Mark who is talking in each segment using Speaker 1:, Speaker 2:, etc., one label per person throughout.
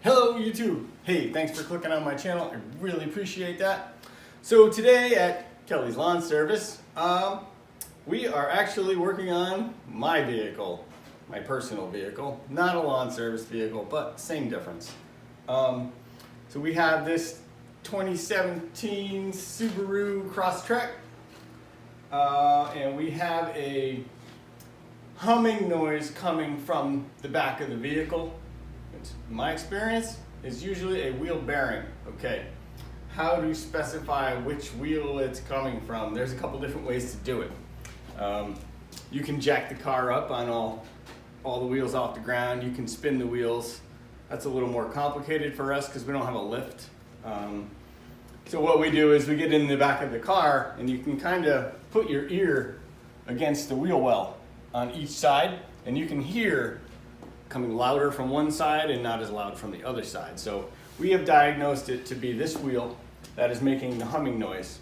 Speaker 1: Hello YouTube! Hey, thanks for clicking on my channel. I really appreciate that. So today at Kelly's Lawn Service, we are actually working on my vehicle, my personal vehicle, not a lawn service vehicle, but same difference. So we have this 2017 Subaru Crosstrek, and we have a humming noise coming from the back of the vehicle. My experience is usually a wheel bearing. Okay, how to specify which wheel it's coming from? There's a couple different ways to do it. You can jack the car up on all the wheels off the ground. You can spin the wheels. That's a little more complicated for us because we don't have a lift. So what we do is we get in the back of the car and you can kind of put your ear against the wheel well on each side, and you can hear coming louder from one side and not as loud from the other side. So we have diagnosed it to be this wheel that is making the humming noise.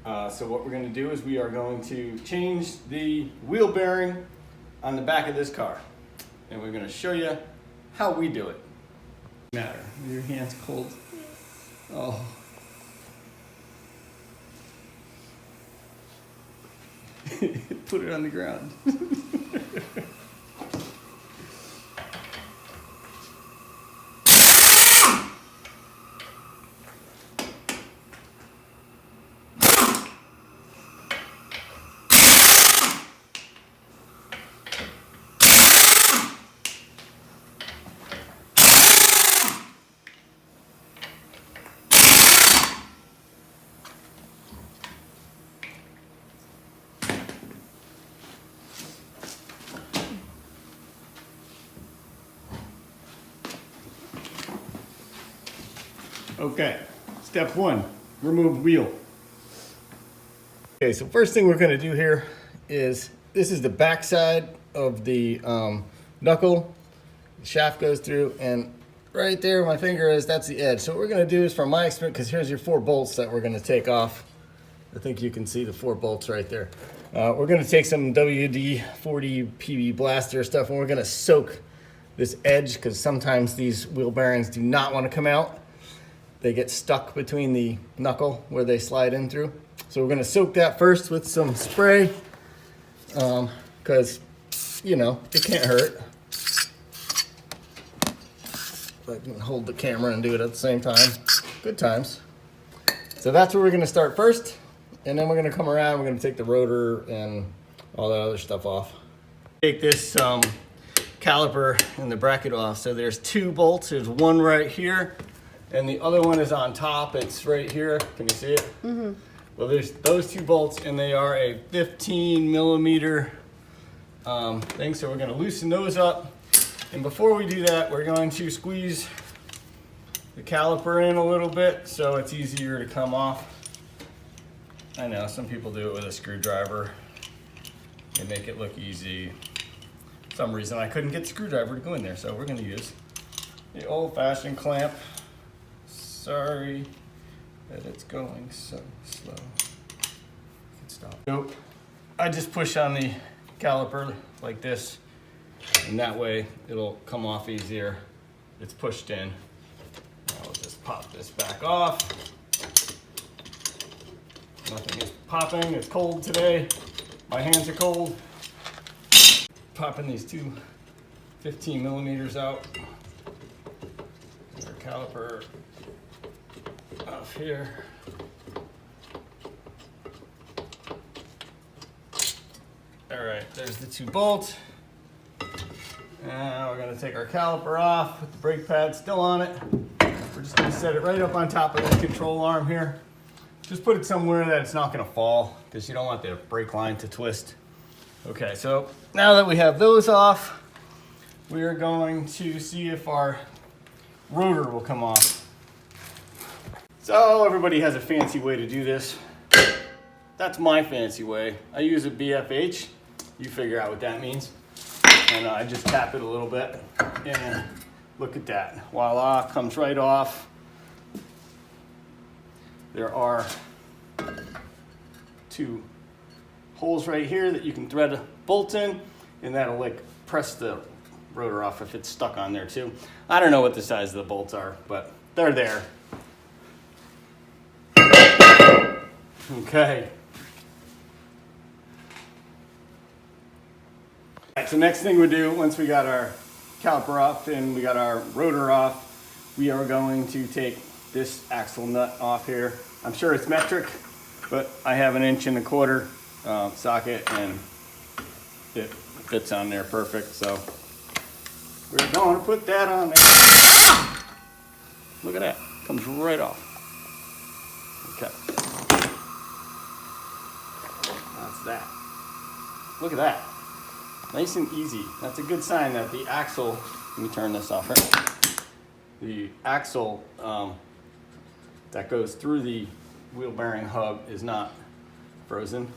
Speaker 1: So what we're going to do is we are going to change the wheel bearing on the back of this car, and we're going to show you how we do it. Matter. Your hand's cold. Oh. Put it on the ground. Okay, step one, remove wheel. Okay, so first thing we're going to do here is, this is the back side of the knuckle. The shaft goes through, and right there my finger is, that's the edge. So what we're going to do is, from my experience, because here's your 4 bolts that we're going to take off. I think you can see the 4 bolts right there. We're going to take some WD-40 PB blaster stuff, and we're going to soak this edge, because sometimes these wheel bearings do not want to come out. They get stuck between the knuckle where they slide in through. So we're gonna soak that first with some spray, because, you know, it can't hurt. I can hold the camera and do it at the same time. Good times. So that's where we're gonna start first, and then we're gonna come around, we're gonna take the rotor and all that other stuff off. Take this caliper and the bracket off. So there's 2 bolts, there's one right here, and the other one is on top. It's right here. Can you see it? Mm-hmm. Well, there's those 2 bolts, and they are a 15 millimeter thing. So we're going to loosen those up. And before we do that, we're going to squeeze the caliper in a little bit so it's easier to come off. I know some people do it with a screwdriver. They make it look easy. For some reason I couldn't get the screwdriver to go in there, so we're going to use the old-fashioned clamp. Sorry that it's going so slow. Stop. Nope. I just push on the caliper like this, and that way it'll come off easier. It's pushed in. I'll just pop this back off. Nothing is popping. It's cold today. My hands are cold. Popping these 2 15 millimeters out. Our caliper off here. All right, there's the 2 bolts. Now we're gonna take our caliper off with the brake pad still on it. We're just gonna set it right up on top of the control arm here. Just put it somewhere that it's not gonna fall, because you don't want the brake line to twist. Okay, so now that we have those off, we are going to see if our rotor will come off. So everybody has a fancy way to do this. That's my fancy way. I use a BFH. You figure out what that means. And I just tap it a little bit, and look at that. Voila, comes right off. There are 2 holes right here that you can thread a bolt in, and that'll like press the rotor off if it's stuck on there too. I don't know what the size of the bolts are, but they're there. Okay. All right, so next thing we do, once we got our caliper off and we got our rotor off, we are going to take this axle nut off here. I'm sure it's metric, but I have an 1.25 inch socket and it fits on there perfect. So we're going to put that on there. Look at that, comes right off. Okay. That's that. Look at that. Nice and easy. That's a good sign that the axle, let me turn this off here. The axle that goes through the wheel bearing hub is not frozen.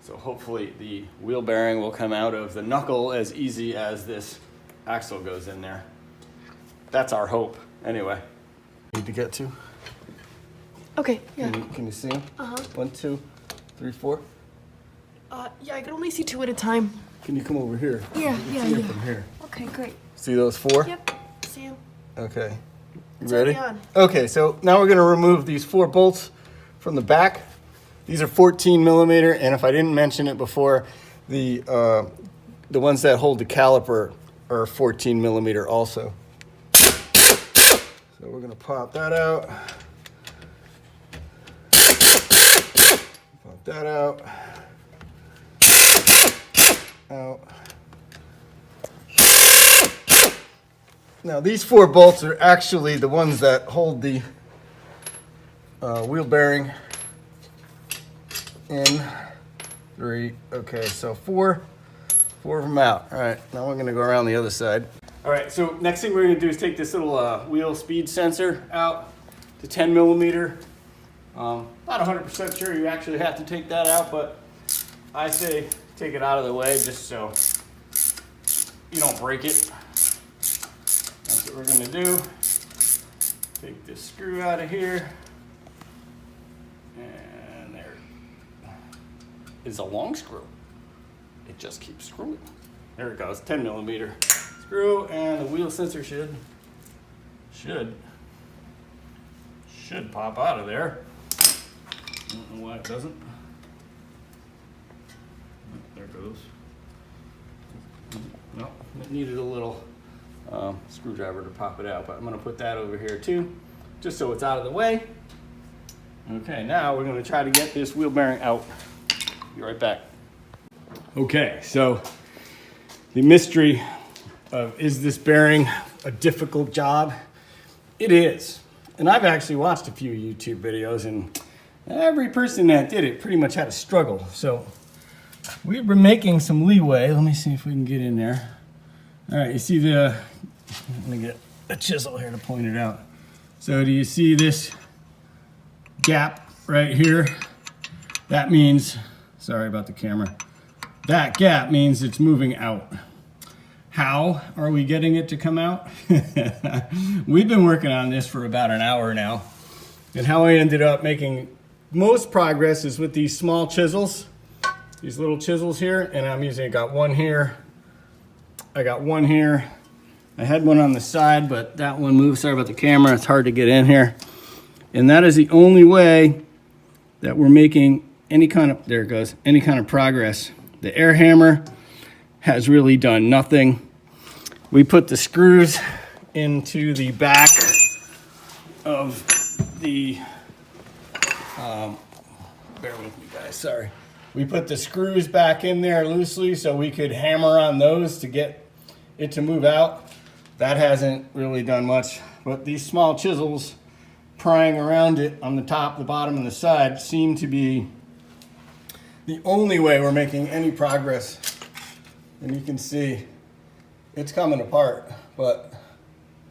Speaker 1: So hopefully the wheel bearing will come out of the knuckle as easy as this axle goes in there. That's our hope. Anyway. Need to get to?
Speaker 2: Okay, yeah.
Speaker 1: Can you see them? 1, 2, 3, 4.
Speaker 2: Yeah, I can only see 2 at a time.
Speaker 1: Can you come over here?
Speaker 2: Yeah,
Speaker 1: you can see them from here.
Speaker 2: Okay, great.
Speaker 1: See those 4?
Speaker 2: Yep, see you.
Speaker 1: Okay. You
Speaker 2: It's
Speaker 1: ready?
Speaker 2: already on.
Speaker 1: Okay, so now we're going to remove these 4 bolts from the back. These are 14 millimeter, and if I didn't mention it before, the ones that hold the caliper are 14 millimeter also. So we're going to pop that out. Pop that out. Out. Now these 4 bolts are actually the ones that hold the wheel bearing in. 3. Okay, so 4 of them out. All right, now we're going to go around the other side. All right, so next thing we're going to do is take this little wheel speed sensor out to 10 millimeter. Not 100% sure you actually have to take that out, but I say take it out of the way just so you don't break it. That's what we're going to do. Take this screw out of here. And there is a long screw. It just keeps screwing. There it goes, 10 millimeter screw, and the wheel sensor should pop out of there. I don't know why it doesn't. There it goes. No, it needed a little screwdriver to pop it out, but I'm going to put that over here too, just so it's out of the way. Okay, now we're going to try to get this wheel bearing out. Be right back. Okay, so the mystery of is this bearing a difficult job? It is. And I've actually watched a few YouTube videos, and every person that did it pretty much had a struggle. So we've been making some leeway. Let me see if we can get in there. All right, you see the, let me get a chisel here to point it out. So do you see this gap right here? That means, sorry about the camera, that gap means it's moving out. How are we getting it to come out? We've been working on this for about an hour now. And how I ended up making most progress is with these small chisels. These little chisels here, and I'm using, I got one here. I got one here. I had one on the side, but that one moved. Sorry about the camera, it's hard to get in here. And that is the only way that we're making any kind of, there it goes, any kind of progress. The air hammer has really done nothing. We put the screws into the back of the, bear with me guys, sorry. We put the screws back in there loosely so we could hammer on those to get it to move out. That hasn't really done much, but these small chisels prying around it on the top, the bottom, and the side seem to be the only way we're making any progress. And you can see it's coming apart, but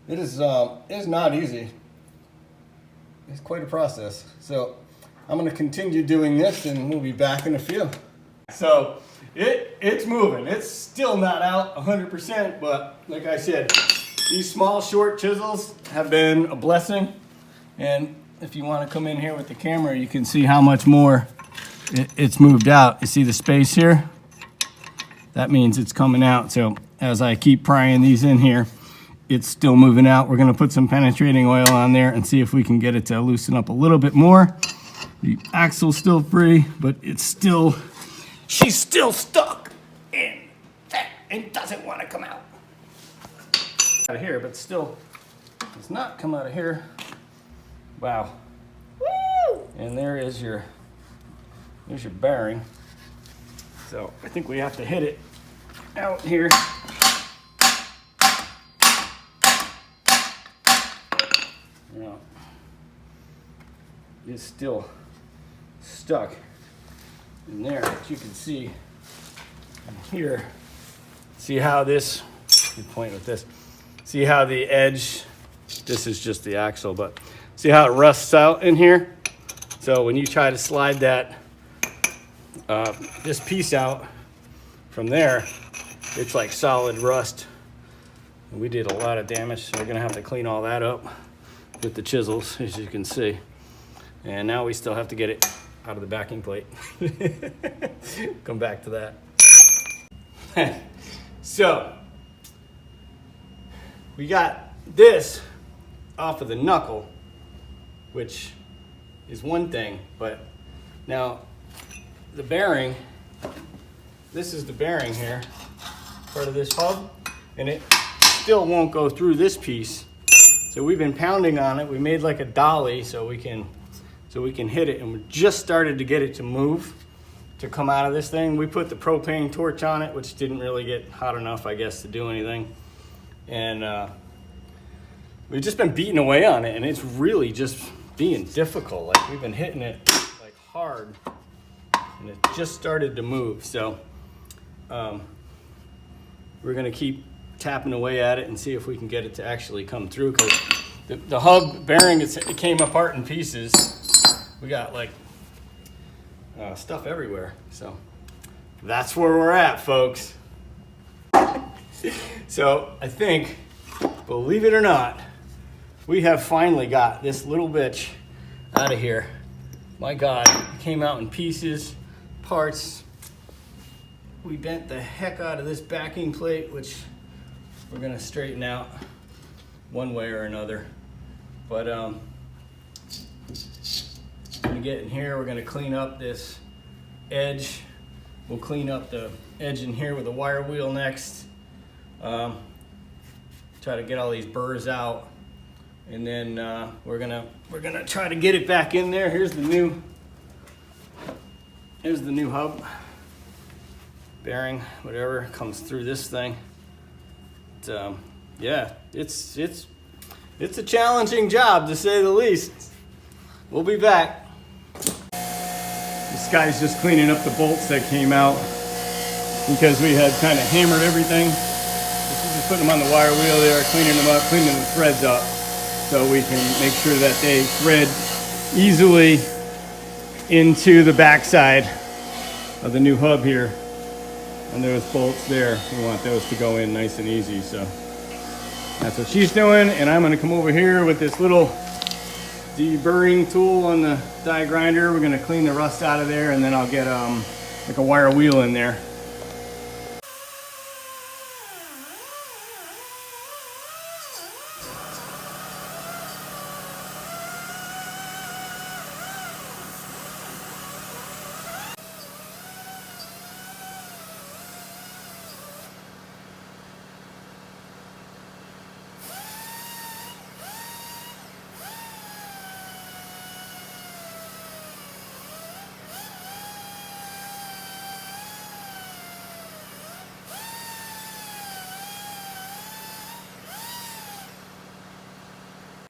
Speaker 1: it is not easy. It's quite a process. So I'm going to continue doing this, and we'll be back in a few. So it's moving. It's still not out 100%, but like I said, these small short chisels have been a blessing. And if you want to come in here with the camera, you can see how much more it's moved out. You see the space here? that means it's coming out. So as I keep prying these in here, it's still moving out. We're gonna put some penetrating oil on there and see if we can get it to loosen up a little bit more. The axle's still free, but she's still stuck in that and doesn't want to come out. Out of here, but still does not come out of here. Wow. Woo! And there's your bearing. So I think we have to hit it out here. Yeah. It's still stuck in there, but you can see here. See how this, you point with this. See how the edge, this is just the axle, but see how it rusts out in here? So when you try to slide that, this piece out from there, it's like solid rust. And we did a lot of damage, so we're gonna have to clean all that up with the chisels, as you can see. And now we still have to get it out of the backing plate. Come back to that. So, we got this off of the knuckle, which is one thing, but now the bearing, this is the bearing here, part of this hub, and it still won't go through this piece. So we've been pounding on it. We made like a dolly so we can hit it, and we just started to get it to move, to come out of this thing. We put the propane torch on it, which didn't really get hot enough, I guess, to do anything. And we've just been beating away on it, and it's really just being difficult. Like, we've been hitting it like hard, and it just started to move. So we're gonna keep tapping away at it and see if we can get it to actually come through, because the hub bearing, it came apart in pieces. We got like stuff everywhere. So that's where we're at, folks. So I think, believe it or not, we have finally got this little bitch out of here. My God, it came out in pieces, parts. We bent the heck out of this backing plate, which we're gonna straighten out one way or another. But gonna get in here, we're gonna clean up this edge. We'll clean up the edge in here with a wire wheel next. Try to get all these burrs out, and then we're gonna try to get it back in there. Here's the new hub bearing, whatever comes through this thing. But, yeah, it's a challenging job, to say the least. We'll be back. This guy's just cleaning up the bolts that came out because we had kind of hammered everything. Just putting them on the wire wheel there, cleaning them up, cleaning the threads up, so we can make sure that they thread easily into the backside of the new hub here. And those bolts there, we want those to go in nice and easy. So that's what she's doing, and I'm gonna come over here with this little deburring tool on the die grinder. We're gonna clean the rust out of there, and then I'll get like a wire wheel in there.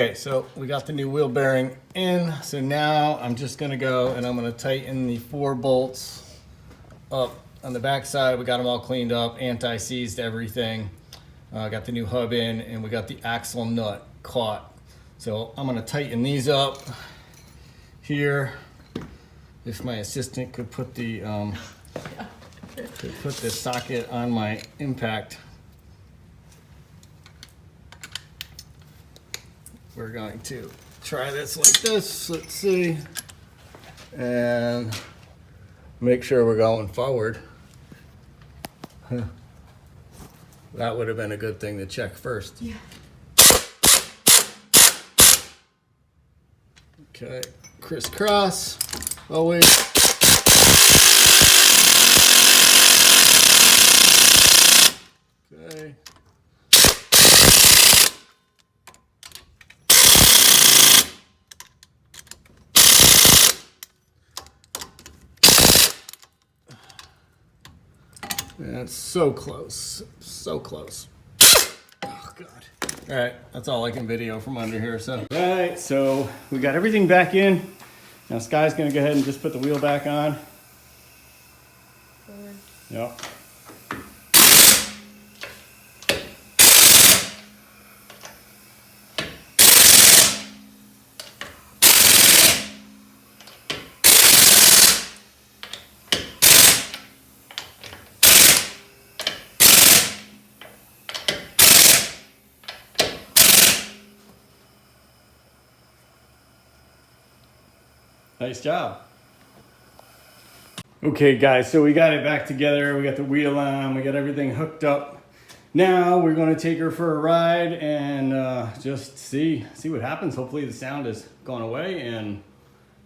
Speaker 1: Okay, so we got the new wheel bearing in. So now I'm just gonna go and I'm gonna tighten the 4 bolts up on the back side. We got them all cleaned up, anti-seized everything. Got the new hub in, and we got the axle nut caught. So I'm gonna tighten these up here. If my assistant could put the socket on my impact. We're going to try this like this, let's see, and make sure we're going forward. That would have been a good thing to check first.
Speaker 2: Yeah.
Speaker 1: Okay, crisscross. Always. Okay. That's so close. So close. Oh, God. All right, that's all I can video from under here. So, all right, so we got everything back in. Now Sky's gonna go ahead and just put the wheel back on.
Speaker 2: Forward.
Speaker 1: Yep. Nice job. Okay guys, so we got it back together. We got the wheel on, we got everything hooked up. Now we're gonna take her for a ride and just see what happens. Hopefully the sound has gone away and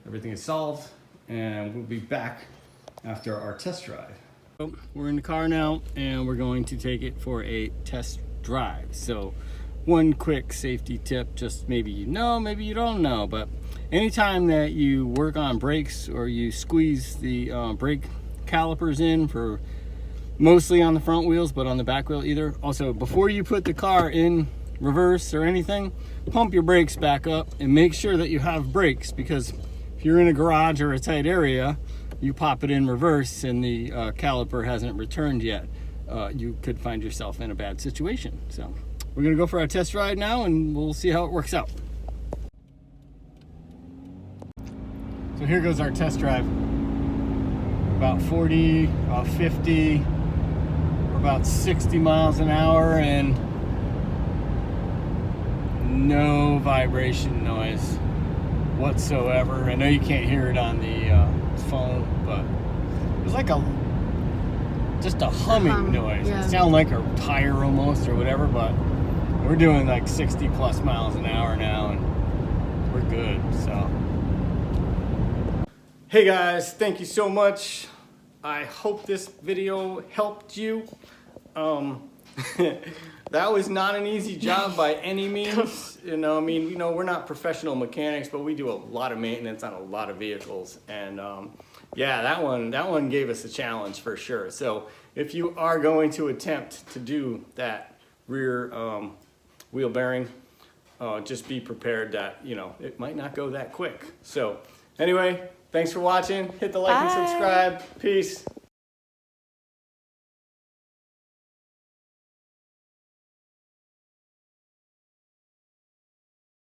Speaker 1: everything is solved, and we'll be back after our test drive. So we're in the car now and we're going to take it for a test drive. So one quick safety tip, just maybe you know, maybe you don't know, but anytime that you work on brakes or you squeeze the brake calipers in, for mostly on the front wheels, but on the back wheel either. Also, before you put the car in reverse or anything, pump your brakes back up and make sure that you have brakes, because if you're in a garage or a tight area, you pop it in reverse and the caliper hasn't returned yet. You could find yourself in a bad situation. So we're gonna go for our test ride now and we'll see how it works out. So here goes our test drive. About 40, about 50, or about 60 miles an hour, and no vibration noise whatsoever. I know you can't hear it on the phone, but it was like just a humming noise.
Speaker 2: Yeah.
Speaker 1: It sounded like a tire almost or whatever, but we're doing like 60 plus miles an hour now and we're good, so. Hey guys, thank you so much. I hope this video helped you. That was not an easy job by any means. I mean, we're not professional mechanics, but we do a lot of maintenance on a lot of vehicles. And yeah, that one gave us a challenge for sure. So if you are going to attempt to do that rear wheel bearing, just be prepared that, it might not go that quick. So anyway, thanks for watching. Hit the like and subscribe. Peace.